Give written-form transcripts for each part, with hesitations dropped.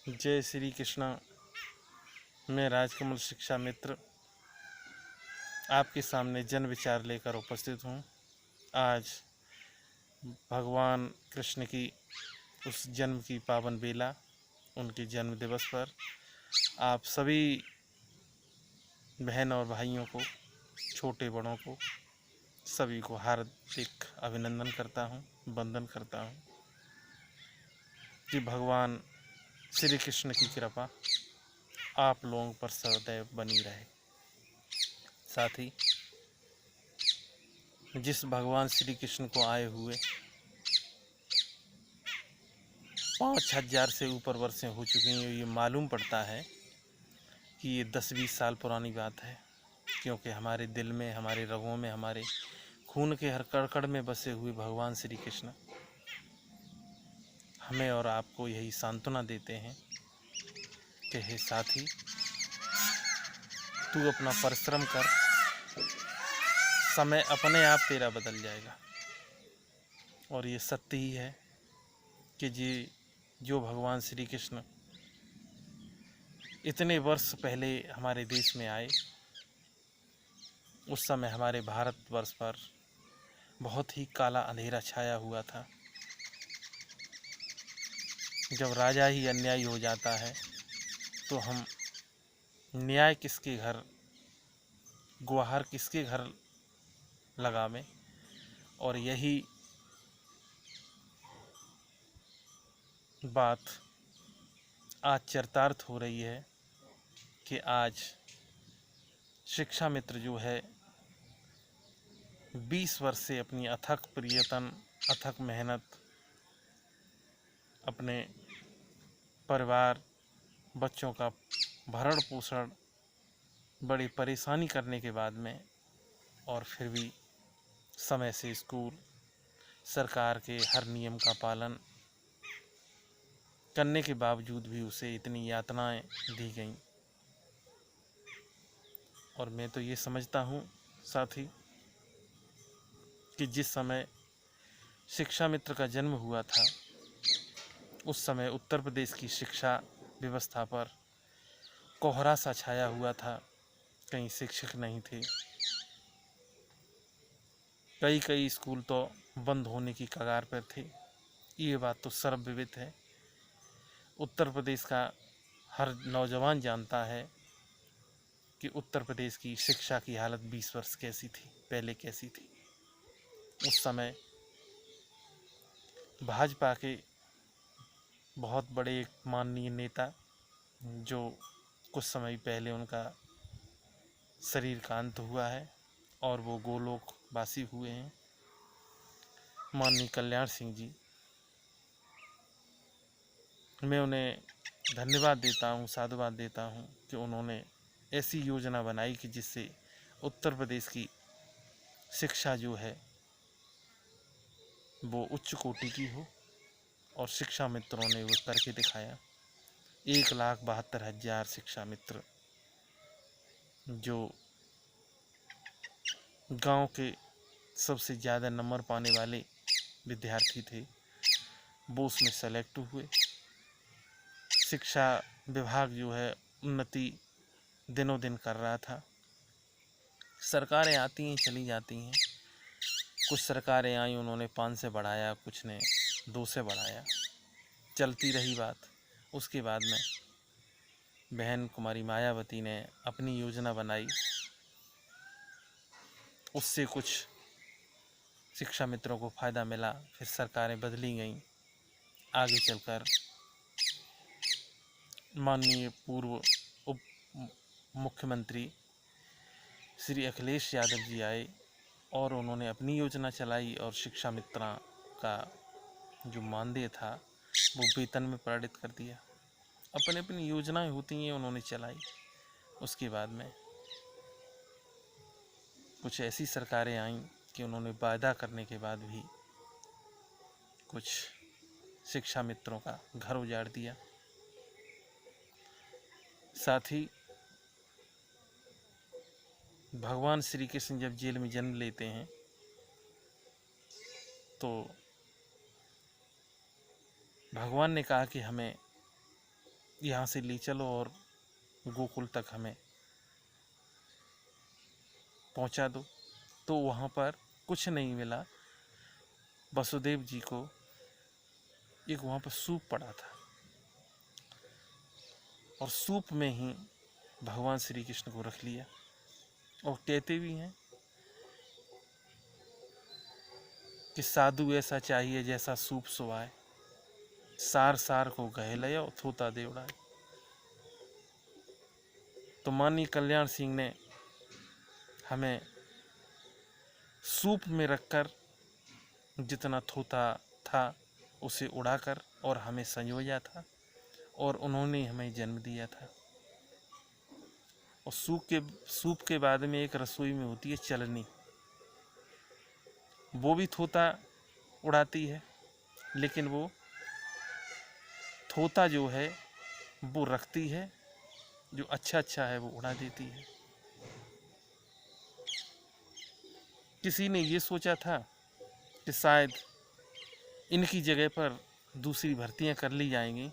जय श्री कृष्णा। मैं राजकमल शिक्षा मित्र आपके सामने जन विचार लेकर उपस्थित हूँ। आज भगवान कृष्ण की उस जन्म की पावन बेला, उनके जन्म दिवस पर आप सभी बहन और भाइयों को, छोटे बड़ों को, सभी को हार्दिक अभिनंदन करता हूँ, वंदन करता हूँ कि भगवान श्री कृष्ण की कृपा आप लोगों पर सदैव बनी रहे। साथ ही जिस भगवान श्री कृष्ण को आए हुए 5000 से ऊपर वर्षें हो चुकी हैं, ये मालूम पड़ता है कि ये 10-20 साल पुरानी बात है, क्योंकि हमारे दिल में, हमारे रगों में, हमारे खून के हर कड़कड़ में बसे हुए भगवान श्री कृष्ण हमें और आपको यही सांत्वना देते हैं कि हे साथी, तू अपना परिश्रम कर, समय अपने आप तेरा बदल जाएगा। और ये सत्य ही है कि जो भगवान श्री कृष्ण इतने वर्ष पहले हमारे देश में आए, उस समय हमारे भारतवर्ष पर बहुत ही काला अंधेरा छाया हुआ था। जब राजा ही अन्यायी हो जाता है तो हम न्याय किसके घर, गुहार किसके घर लगावें। और यही बात आज चरितार्थ हो रही है कि आज शिक्षा मित्र जो है 20 वर्ष से अपनी अथक प्रयत्न, अथक मेहनत, अपने परिवार, बच्चों का भरण पोषण बड़ी परेशानी करने के बाद में, और फिर भी समय से स्कूल, सरकार के हर नियम का पालन करने के बावजूद भी उसे इतनी यातनाएं दी गईं। और मैं तो ये समझता हूँ साथी कि जिस समय शिक्षा मित्र का जन्म हुआ था, उस समय उत्तर प्रदेश की शिक्षा व्यवस्था पर कोहरा सा छाया हुआ था। कहीं शिक्षक नहीं थे, कई स्कूल तो बंद होने की कगार पर थे। ये बात तो सर्वविदित है। उत्तर प्रदेश का हर नौजवान जानता है कि उत्तर प्रदेश की शिक्षा की हालत 20 वर्ष कैसी थी, पहले कैसी थी। उस समय भाजपा के बहुत बड़े एक माननीय नेता, जो कुछ समय पहले उनका शरीर का अंत हुआ है और वो गोलोकवासी हुए हैं, माननीय कल्याण सिंह जी, मैं उन्हें धन्यवाद देता हूँ, साधुवाद देता हूँ कि उन्होंने ऐसी योजना बनाई कि जिससे उत्तर प्रदेश की शिक्षा जो है वो उच्च कोटि की हो। और शिक्षा मित्रों ने वो करके दिखाया। 1,72,000 शिक्षा मित्र जो गांव के सबसे ज़्यादा नंबर पाने वाले विद्यार्थी थे, वो उसमें सेलेक्ट हुए। शिक्षा विभाग जो है उन्नति दिनों दिन कर रहा था। सरकारें आती हैं, चली जाती हैं। कुछ सरकारें आई, उन्होंने 5 से बढ़ाया, कुछ ने 2 से बढ़ाया, चलती रही बात। उसके बाद में बहन कुमारी मायावती ने अपनी योजना बनाई, उससे कुछ शिक्षा मित्रों को फ़ायदा मिला। फिर सरकारें बदली गईं। आगे चलकर माननीय पूर्व उप मुख्यमंत्री श्री अखिलेश यादव जी आए और उन्होंने अपनी योजना चलाई, और शिक्षा मित्रों का जो मानदेय था वो वेतन में परिणत कर दिया। अपनी अपनी योजनाएं होती हैं, उन्होंने चलाई। उसके बाद में कुछ ऐसी सरकारें आईं कि उन्होंने वायदा करने के बाद भी कुछ शिक्षा मित्रों का घर उजाड़ दिया। साथ ही भगवान श्री कृष्ण जब जेल में जन्म लेते हैं तो भगवान ने कहा कि हमें यहाँ से ले चलो और गोकुल तक हमें पहुँचा दो। तो वहाँ पर कुछ नहीं मिला। वसुदेव जी को एक वहाँ पर सूप पड़ा था और सूप में ही भगवान श्री कृष्ण को रख लिया। और कहते भी हैं कि साधु ऐसा चाहिए जैसा सूप सुवाए, सार सार को गहे लयो थोता देवड़ाए। तो माननीय कल्याण सिंह ने हमें सूप में रखकर जितना थोता था उसे उड़ाकर और हमें संजोया था, और उन्होंने हमें जन्म दिया था। और सूप के बाद में एक रसोई में होती है चलनी, वो भी थोता उड़ाती है, लेकिन वो थोता जो है वो रखती है, जो अच्छा है वो उड़ा देती है। किसी ने ये सोचा था कि शायद इनकी जगह पर दूसरी भर्तियां कर ली जाएंगी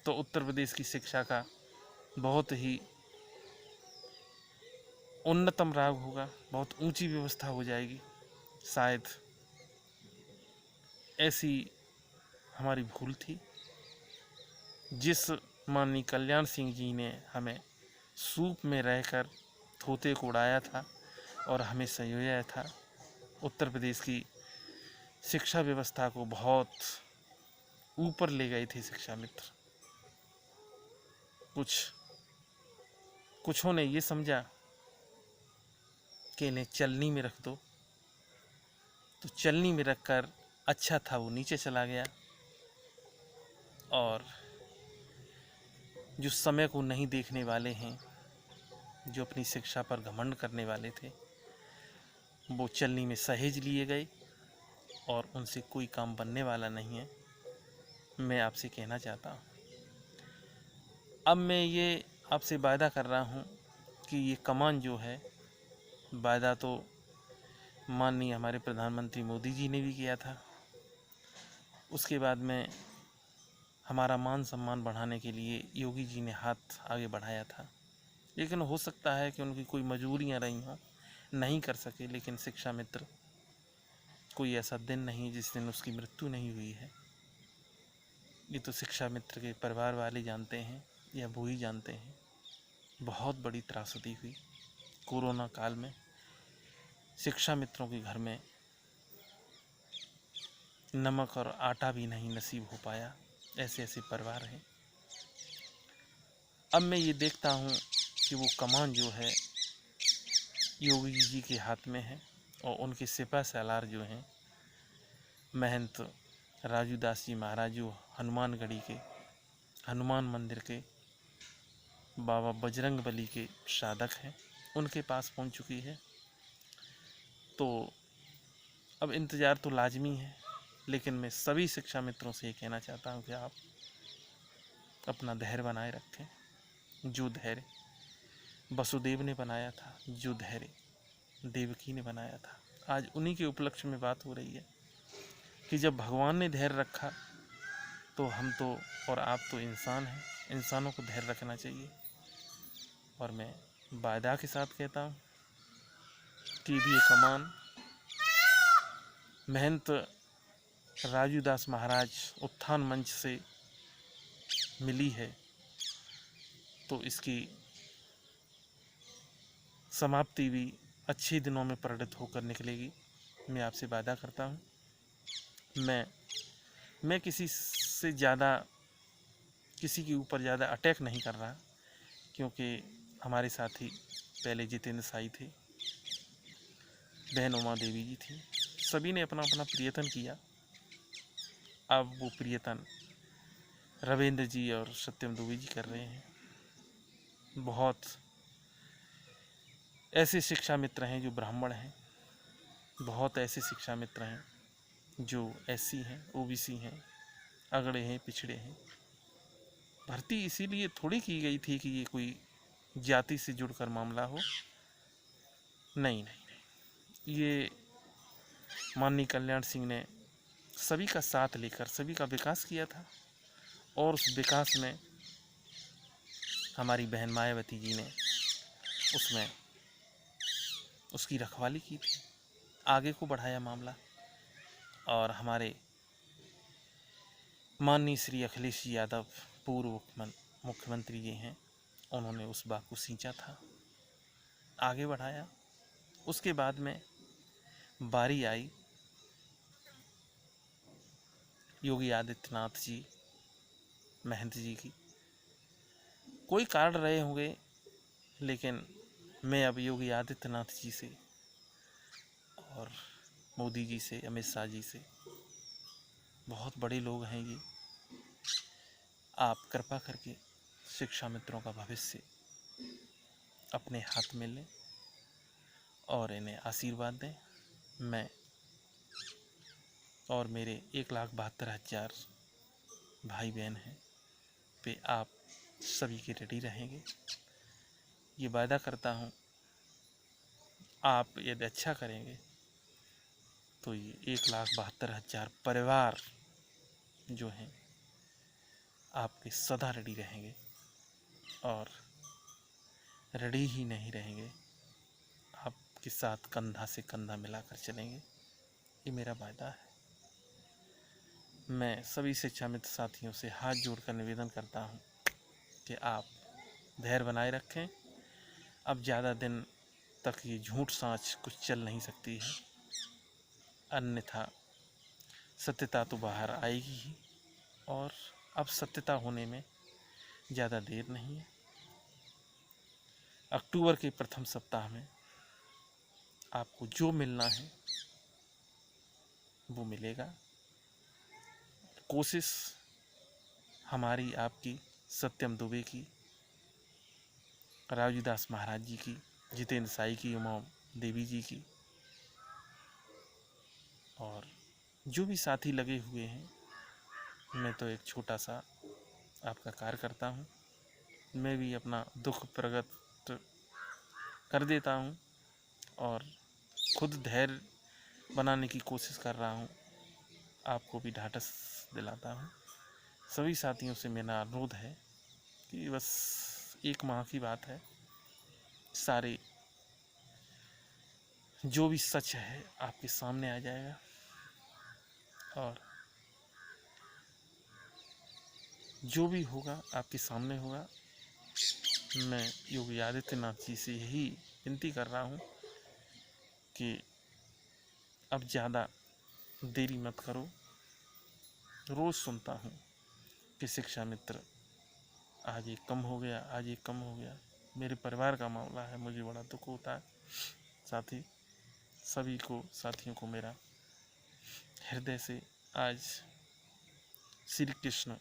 तो उत्तर प्रदेश की शिक्षा का बहुत ही उन्नतम राग होगा, बहुत ऊंची व्यवस्था हो जाएगी। शायद ऐसी हमारी भूल थी। जिस माननीय कल्याण सिंह जी ने हमें सूप में रहकर थोते को उड़ाया था और हमें संजोया था, उत्तर प्रदेश की शिक्षा व्यवस्था को बहुत ऊपर ले गए थे शिक्षा मित्र। कुछों ने ये समझा कि इन्हें चलनी में रख दो, तो चलनी में रखकर अच्छा था वो नीचे चला गया, और जो समय को नहीं देखने वाले हैं, जो अपनी शिक्षा पर घमंड करने वाले थे, वो चलनी में सहेज लिए गए और उनसे कोई काम बनने वाला नहीं है। मैं आपसे कहना चाहता हूँ, अब मैं ये आपसे वादा कर रहा हूँ कि ये कमान जो है, वादा तो माननीय हमारे प्रधानमंत्री मोदी जी ने भी किया था, उसके बाद में हमारा मान सम्मान बढ़ाने के लिए योगी जी ने हाथ आगे बढ़ाया था, लेकिन हो सकता है कि उनकी कोई मजबूरियां रही हों, नहीं कर सके। लेकिन शिक्षा मित्र, कोई ऐसा दिन नहीं जिस दिन उसकी मृत्यु नहीं हुई है। ये तो शिक्षा मित्र के परिवार वाले जानते हैं या वो ही जानते हैं। बहुत बड़ी त्रासदी हुई कोरोना काल में। शिक्षा मित्रों के घर में नमक और आटा भी नहीं नसीब हो पाया, ऐसे ऐसे परिवार हैं। अब मैं ये देखता हूँ कि वो कमान जो है योगी जी के हाथ में है, और उनके सिपा सालार जो हैं महंत राजू दास जी महाराज, जो हनुमानगढ़ी के हनुमान मंदिर के बाबा बजरंग बली के साधक हैं, उनके पास पहुंच चुकी है। तो अब इंतज़ार तो लाजमी है, लेकिन मैं सभी शिक्षा मित्रों से ये कहना चाहता हूँ कि आप अपना धैर्य बनाए रखें। जो धैर्य वसुदेव ने बनाया था, जो धैर्य देवकी ने बनाया था, आज उन्हीं के उपलक्ष्य में बात हो रही है कि जब भगवान ने धैर्य रखा तो हम तो और आप तो इंसान हैं, इंसानों को धैर्य रखना चाहिए। और मैं वादा के साथ कहता हूँ कि भी ये कमान महंत राजू दास महाराज उत्थान मंच से मिली है, तो इसकी समाप्ति भी अच्छे दिनों में परिणत होकर निकलेगी। मैं आपसे वादा करता हूँ। मैं किसी से ज़्यादा, किसी के ऊपर ज़्यादा अटैक नहीं कर रहा, क्योंकि हमारे साथी पहले जितेंद्र साई थे, बहन उमा देवी जी थी, सभी ने अपना अपना प्रयत्न किया। अब वो प्रयत्न रविंद्र जी और सत्यम दुबे जी कर रहे हैं। बहुत ऐसे शिक्षा मित्र हैं जो ब्राह्मण हैं, बहुत ऐसे शिक्षा मित्र हैं जो एससी हैं, ओबीसी हैं, अगड़े हैं, पिछड़े हैं। भर्ती इसीलिए थोड़ी की गई थी कि ये कोई जाति से जुड़कर मामला हो। नहीं, ये माननीय कल्याण सिंह ने सभी का साथ लेकर सभी का विकास किया था, और उस विकास में हमारी बहन मायावती जी ने उसमें उसकी रखवाली की थी, आगे को बढ़ाया मामला। और हमारे माननीय श्री अखिलेश यादव पूर्व मुख्यमंत्री जी हैं, उन्होंने उस बाग को सींचा था, आगे बढ़ाया। उसके बाद में बारी आई योगी आदित्यनाथ जी महंत जी की। कोई कारण रहे होंगे, लेकिन मैं अब योगी आदित्यनाथ जी से और मोदी जी से, अमित शाह जी से, बहुत बड़े लोग हैं ये, आप कृपा करके शिक्षा मित्रों का भविष्य अपने हाथ में लें और इन्हें आशीर्वाद दें। मैं और मेरे 1,72,000 भाई बहन हैं पे आप सभी के रेडी रहेंगे, ये वायदा करता हूँ। आप यदि अच्छा करेंगे तो ये 1,72,000 परिवार जो हैं आपके सदा रेडी रहेंगे, और रेडी ही नहीं रहेंगे, आपके साथ कंधा से कंधा मिलाकर चलेंगे, ये मेरा वायदा है। मैं सभी शिक्षा मित्र साथियों से हाथ जोड़कर निवेदन करता हूँ कि आप धैर्य बनाए रखें। अब ज़्यादा दिन तक ये झूठ साँच कुछ चल नहीं सकती है, अन्यथा सत्यता तो बाहर आएगी ही। और अब सत्यता होने में ज़्यादा देर नहीं है। अक्टूबर के प्रथम सप्ताह में आपको जो मिलना है वो मिलेगा। कोशिश हमारी, आपकी, सत्यम दुबे की, रावजी दास महाराज जी की, जितेंद्र साई की, उमा देवी जी की, और जो भी साथी लगे हुए हैं। मैं तो एक छोटा सा आपका कार्य करता हूँ, मैं भी अपना दुख प्रकट कर देता हूँ और खुद धैर्य बनाने की कोशिश कर रहा हूँ, आपको भी ढाढ़स दिलाता हूँ। सभी साथियों से मेरा अनुरोध है कि बस 1 माह की बात है, सारे जो भी सच है आपके सामने आ जाएगा, और जो भी होगा आपके सामने होगा। मैं योगी आदित्यनाथ जी से यही विनती कर रहा हूँ कि अब ज़्यादा देरी मत करो। रोज़ सुनता हूँ कि शिक्षा मित्र आज ये कम हो गया, आज ये कम हो गया। मेरे परिवार का मामला है, मुझे बड़ा दुख होता है। साथी सभी को, साथियों को मेरा हृदय से आज श्री कृष्ण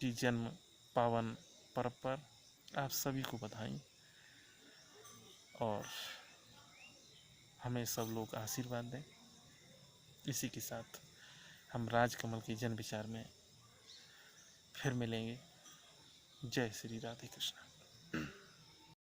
की जन्म पावन पर्व पर आप सभी को बधाई, और हमें सब लोग आशीर्वाद दें। इसी के साथ हम राजकमल के जन विचार में फिर मिलेंगे। जय श्री राधे कृष्ण।